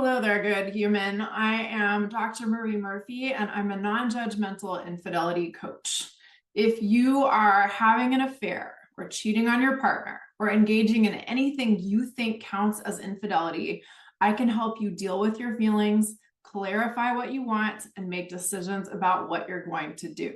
Hello there, good human. I am Dr. Marie Murphy, and I'm a non-judgmental infidelity coach. If you are having an affair or cheating on your partner or engaging in anything you think counts as infidelity, I can help you deal with your feelings, clarify what you want, and make decisions about what you're going to do.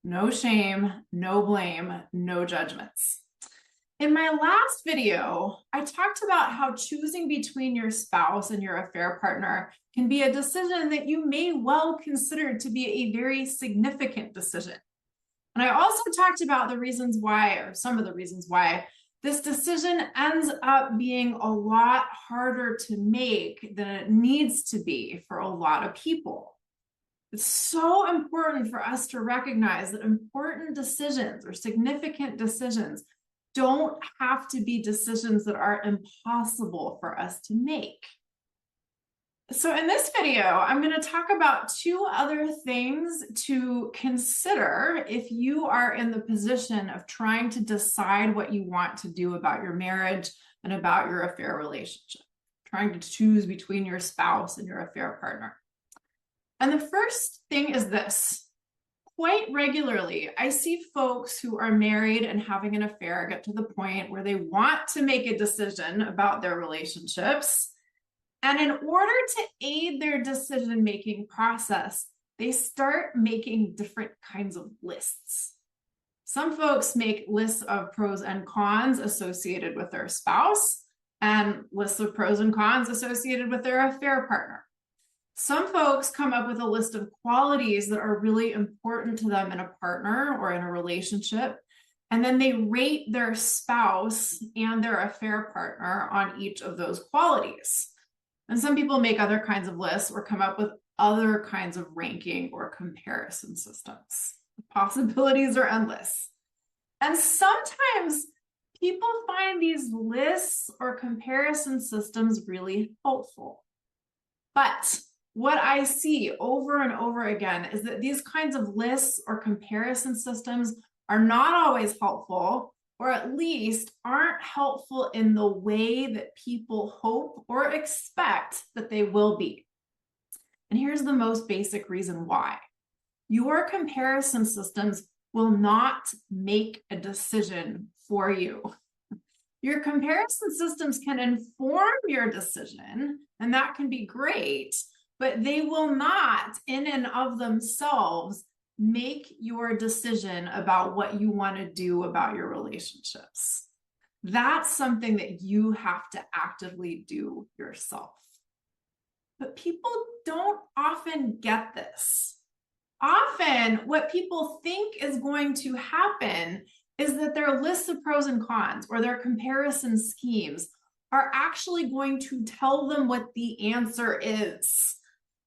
No shame, no blame, no judgments. In my last video, I talked about how choosing between your spouse and your affair partner can be a decision that you may well consider to be a very significant decision. And I also talked about the reasons why, or some of the reasons why, this decision ends up being a lot harder to make than it needs to be for a lot of people. It's so important for us to recognize that important decisions or significant decisions don't have to be decisions that are impossible for us to make. So in this video, I'm going to talk about two other things to consider if you are in the position of trying to decide what you want to do about your marriage and about your affair relationship, trying to choose between your spouse and your affair partner. And the first thing is this. Quite regularly, I see folks who are married and having an affair get to the point where they want to make a decision about their relationships. And in order to aid their decision-making process, they start making different kinds of lists. Some folks make lists of pros and cons associated with their spouse and lists of pros and cons associated with their affair partner. Some folks come up with a list of qualities that are really important to them in a partner or in a relationship, and then they rate their spouse and their affair partner on each of those qualities. And some people make other kinds of lists or come up with other kinds of ranking or comparison systems. The possibilities are endless. And sometimes people find these lists or comparison systems really helpful. But what I see over and over again is that these kinds of lists or comparison systems are not always helpful, or at least aren't helpful in the way that people hope or expect that they will be. And here's the most basic reason why. Your comparison systems will not make a decision for you. Your comparison systems can inform your decision, and that can be great, but they will not, in and of themselves, make your decision about what you want to do about your relationships. That's something that you have to actively do yourself. But people don't often get this. Often, what people think is going to happen is that their lists of pros and cons or their comparison schemes are actually going to tell them what the answer is.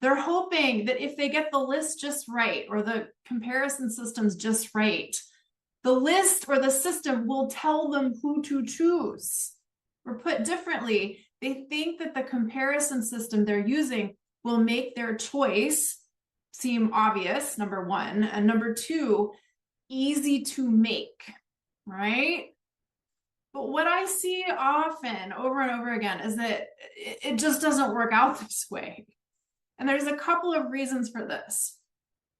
They're hoping that if they get the list just right or the comparison systems just right, the list or the system will tell them who to choose. Or put differently, they think that the comparison system they're using will make their choice seem obvious, number one, and number two, easy to make, right? But what I see often over and over again is that it just doesn't work out this way. And there's a couple of reasons for this.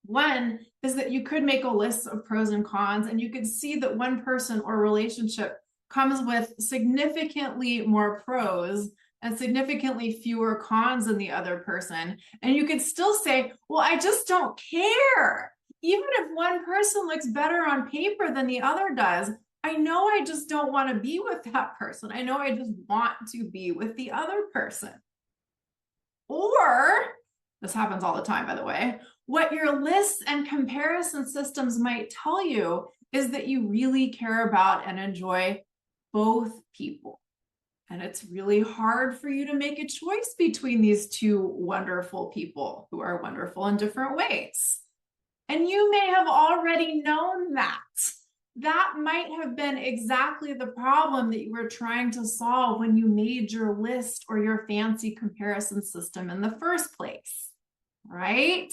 One is that you could make a list of pros and cons, and you could see that one person or relationship comes with significantly more pros and significantly fewer cons than the other person. And you could still say, well, I just don't care. Even if one person looks better on paper than the other does, I know I just don't want to be with that person. I know I just want to be with the other person. Or, this happens all the time, by the way, what your lists and comparison systems might tell you is that you really care about and enjoy both people. And it's really hard for you to make a choice between these two wonderful people who are wonderful in different ways. And you may have already known that. That might have been exactly the problem that you were trying to solve when you made your list or your fancy comparison system in the first place, right?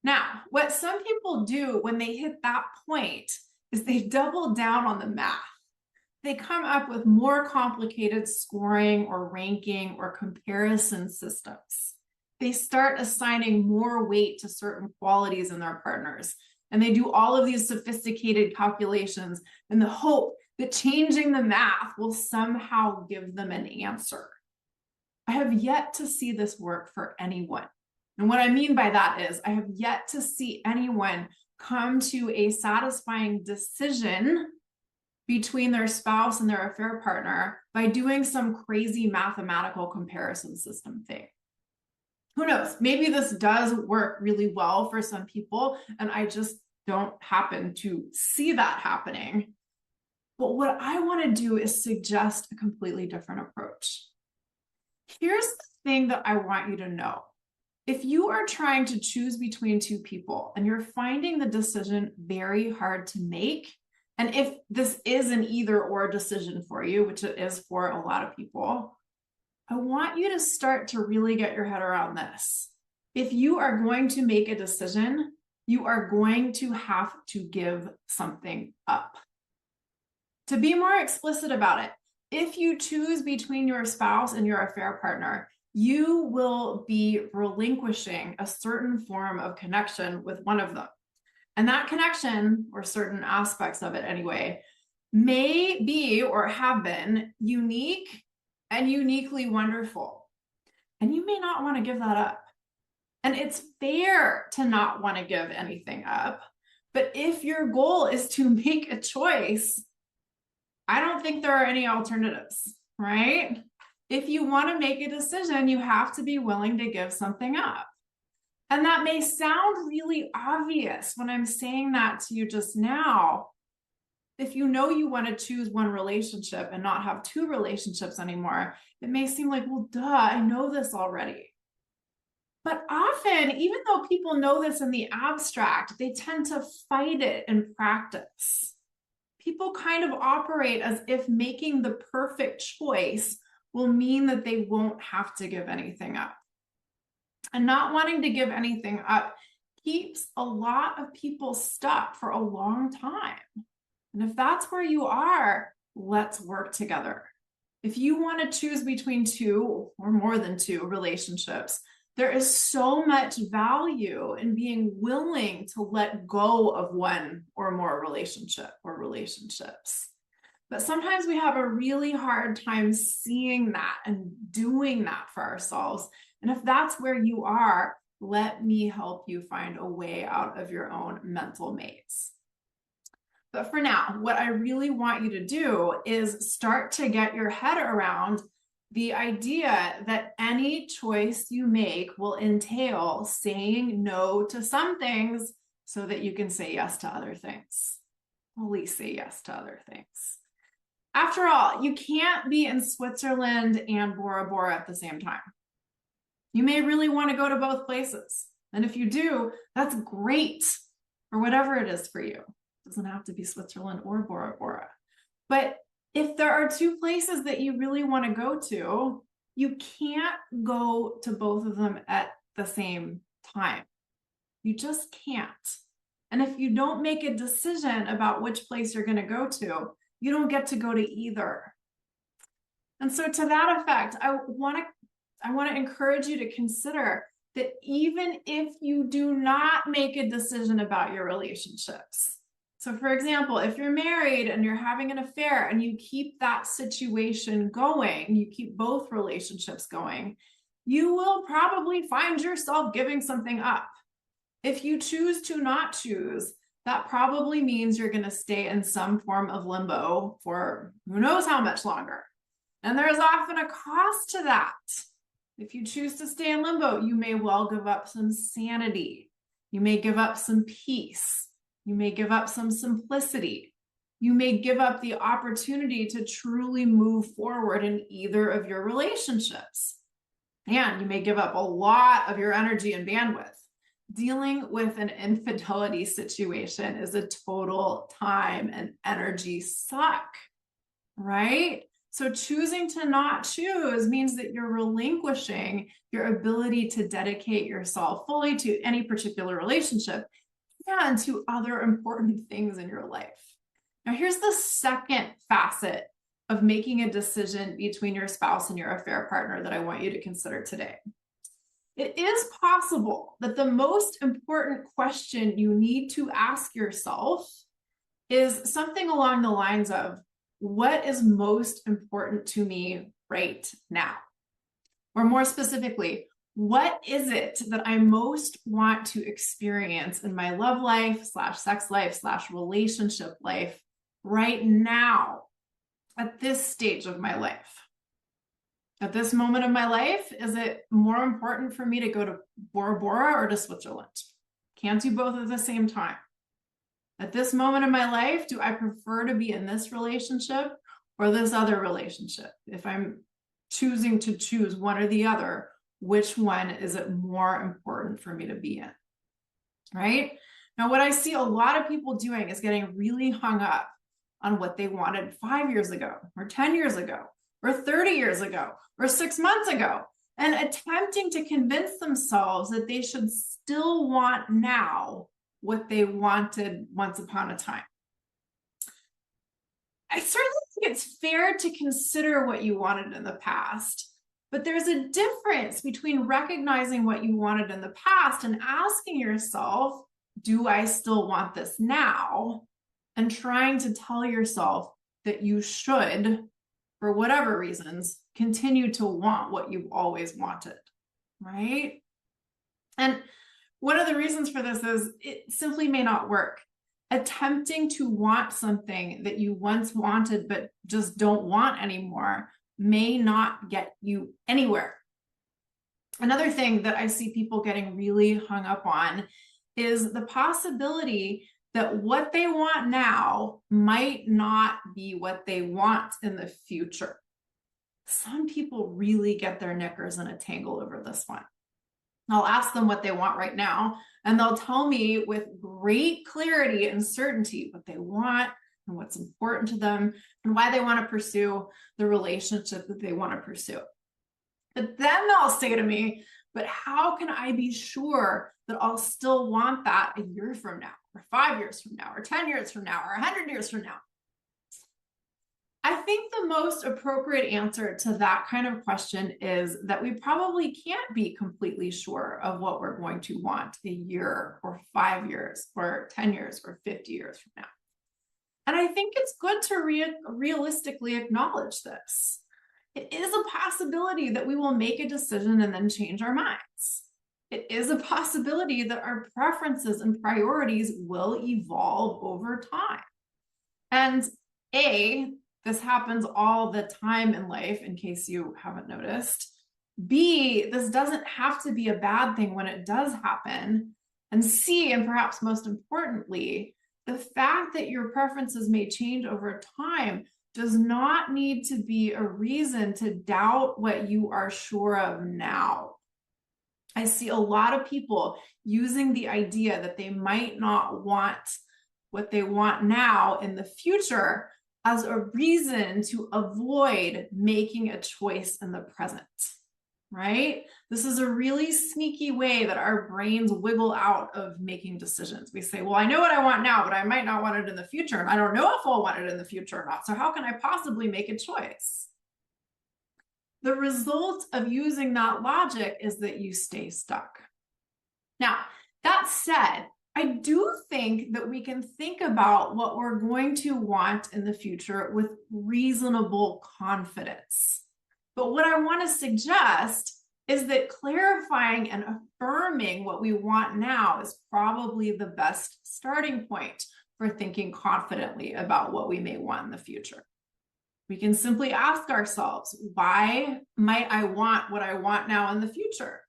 Now, what some people do when they hit that point is they double down on the math. they come up with more complicated scoring or ranking or comparison systems. They start assigning more weight to certain qualities in their partners. And they do all of these sophisticated calculations in the hope that changing the math will somehow give them an answer. I have yet to see this work for anyone. And what I mean by that is I have yet to see anyone come to a satisfying decision between their spouse and their affair partner by doing some crazy mathematical comparison system thing. Who knows? Maybe this does work really well for some people, and I just don't happen to see that happening. But what I want to do is suggest a completely different approach. Here's the thing that I want you to know. If you are trying to choose between two people and you're finding the decision very hard to make, and if this is an either or decision for you, which it is for a lot of people, I want you to start to really get your head around this. If you are going to make a decision, you are going to have to give something up. To be more explicit about it, if you choose between your spouse and your affair partner, you will be relinquishing a certain form of connection with one of them. And that connection, or certain aspects of it anyway, may be or have been unique and uniquely wonderful. And you may not want to give that up. And it's fair to not want to give anything up. But if your goal is to make a choice, I don't think there are any alternatives, right? If you want to make a decision, you have to be willing to give something up. And that may sound really obvious when I'm saying that to you just now. If you know you want to choose one relationship and not have two relationships anymore, it may seem like, well, duh, I know this already. But often, even though people know this in the abstract, they tend to fight it in practice. People kind of operate as if making the perfect choice will mean that they won't have to give anything up. And not wanting to give anything up keeps a lot of people stuck for a long time. And if that's where you are, let's work together. If you want to choose between two or more than two relationships, there is so much value in being willing to let go of one or more relationship or relationships. But sometimes we have a really hard time seeing that and doing that for ourselves. And if that's where you are, let me help you find a way out of your own mental maze. But for now, what I really want you to do is start to get your head around the idea that any choice you make will entail saying no to some things so that you can say yes to other things. Fully say yes to other things. After all, you can't be in Switzerland and Bora Bora at the same time. You may really want to go to both places. And if you do, that's great, or whatever it is for you. It doesn't have to be Switzerland or Bora Bora. But if there are two places that you really want to go to, you can't go to both of them at the same time. You just can't. And if you don't make a decision about which place you're going to go to, you don't get to go to either. And so to that effect, I want to encourage you to consider that even if you do not make a decision about your relationships. So for example, if you're married and you're having an affair and you keep that situation going, you keep both relationships going, you will probably find yourself giving something up. If you choose to not choose, that probably means you're going to stay in some form of limbo for who knows how much longer. And there's often a cost to that. If you choose to stay in limbo, you may well give up some sanity. You may give up some peace. You may give up some simplicity. You may give up the opportunity to truly move forward in either of your relationships. And you may give up a lot of your energy and bandwidth. Dealing with an infidelity situation is a total time and energy suck, right? So choosing to not choose means that you're relinquishing your ability to dedicate yourself fully to any particular relationship and to other important things in your life. Now, here's the second facet of making a decision between your spouse and your affair partner that I want you to consider today. It is possible that the most important question you need to ask yourself is something along the lines of, what is most important to me right now? Or more specifically, what is it that I most want to experience in my love life / sex life / relationship life right now at this stage of my life? At this moment of my life, is it more important for me to go to Bora Bora or to Switzerland? Can't do both at the same time. At this moment of my life, do I prefer to be in this relationship or this other relationship? If I'm choosing to choose one or the other, which one is it more important for me to be in? Right? Now, what I see a lot of people doing is getting really hung up on what they wanted 5 years ago, or 10 years ago, or 30 years ago, or 6 months ago, and attempting to convince themselves that they should still want now what they wanted once upon a time. I certainly think it's fair to consider what you wanted in the past, but there's a difference between recognizing what you wanted in the past and asking yourself, do I still want this now? And trying to tell yourself that you should, for whatever reasons, continue to want what you've always wanted, right? And one of the reasons for this is it simply may not work. Attempting to want something that you once wanted but just don't want anymore may not get you anywhere. Another thing that I see people getting really hung up on is the possibility that what they want now might not be what they want in the future. Some people really get their knickers in a tangle over this one. I'll ask them what they want right now, and they'll tell me with great clarity and certainty what they want and what's important to them and why they want to pursue the relationship that they want to pursue. But then they'll say to me, but how can I be sure that I'll still want that a year from now, or 5 years from now, or 10 years from now, or 100 years from now? I think the most appropriate answer to that kind of question is that we probably can't be completely sure of what we're going to want a year, or 5 years, or 10 years, or 50 years from now. And I think it's good to realistically acknowledge this. It is a possibility that we will make a decision and then change our minds. It is a possibility that our preferences and priorities will evolve over time. And this happens all the time in life, in case you haven't noticed. B, this doesn't have to be a bad thing when it does happen. And C, and perhaps most importantly, the fact that your preferences may change over time does not need to be a reason to doubt what you are sure of now. I see a lot of people using the idea that they might not want what they want now in the future as a reason to avoid making a choice in the present, right? This is a really sneaky way that our brains wiggle out of making decisions. We say, well, I know what I want now, but I might not want it in the future. And I don't know if I'll want it in the future or not. So how can I possibly make a choice? The result of using that logic is that you stay stuck. Now, that said, I do think that we can think about what we're going to want in the future with reasonable confidence. But what I want to suggest is that clarifying and affirming what we want now is probably the best starting point for thinking confidently about what we may want in the future. We can simply ask ourselves, why might I want what I want now in the future?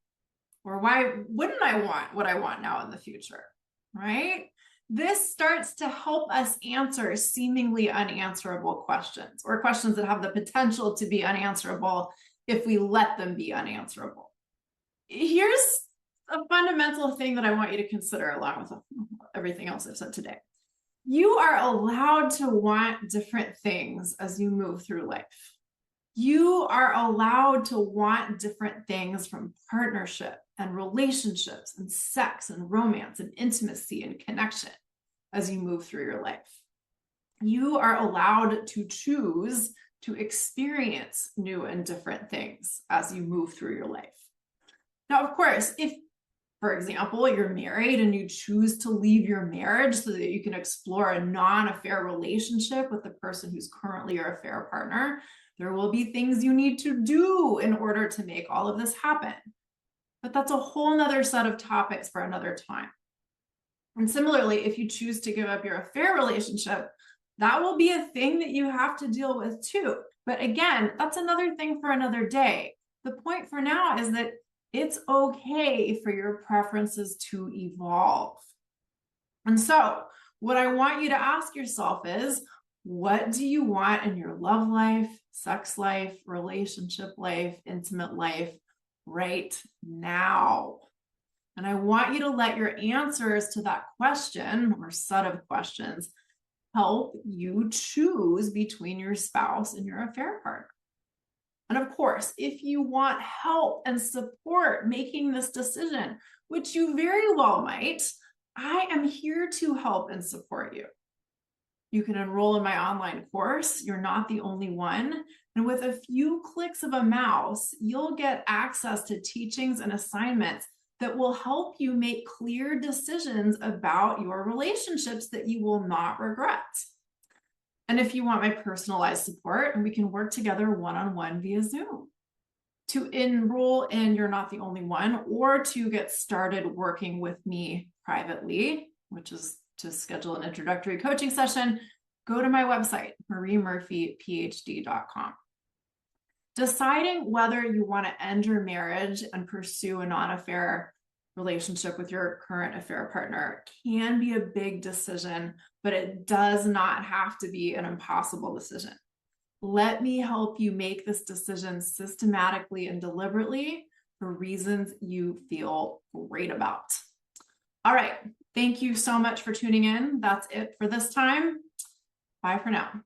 Or why wouldn't I want what I want now in the future? Right? This starts to help us answer seemingly unanswerable questions, or questions that have the potential to be unanswerable if we let them be unanswerable. Here's a fundamental thing that I want you to consider along with everything else I've said today. You are allowed to want different things as you move through life. You are allowed to want different things from partnership and relationships and sex and romance and intimacy and connection as you move through your life. You are allowed to choose to experience new and different things as you move through your life. Now, of course, if, for example, you're married and you choose to leave your marriage so that you can explore a non-affair relationship with the person who's currently your affair partner, there will be things you need to do in order to make all of this happen. But that's a whole nother set of topics for another time. And similarly, if you choose to give up your affair relationship, that will be a thing that you have to deal with too. But again, that's another thing for another day. The point for now is that it's okay for your preferences to evolve. And so, what I want you to ask yourself is, what do you want in your love life, sex life, relationship life, intimate life right now? And I want you to let your answers to that question or set of questions help you choose between your spouse and your affair partner. And of course, if you want help and support making this decision, which you very well might, I am here to help and support you. You can enroll in my online course. You're not the only one. And with a few clicks of a mouse, you'll get access to teachings and assignments that will help you make clear decisions about your relationships that you will not regret. And if you want my personalized support, and we can work together one-on-one via Zoom. To enroll in You're Not the Only One, or to get started working with me privately, which is to schedule an introductory coaching session, go to my website, mariemurphyphd.com. Deciding whether you want to end your marriage and pursue a non-affair relationship with your current affair partner can be a big decision, but it does not have to be an impossible decision. Let me help you make this decision systematically and deliberately for reasons you feel great about. All right. Thank you so much for tuning in. That's it for this time. Bye for now.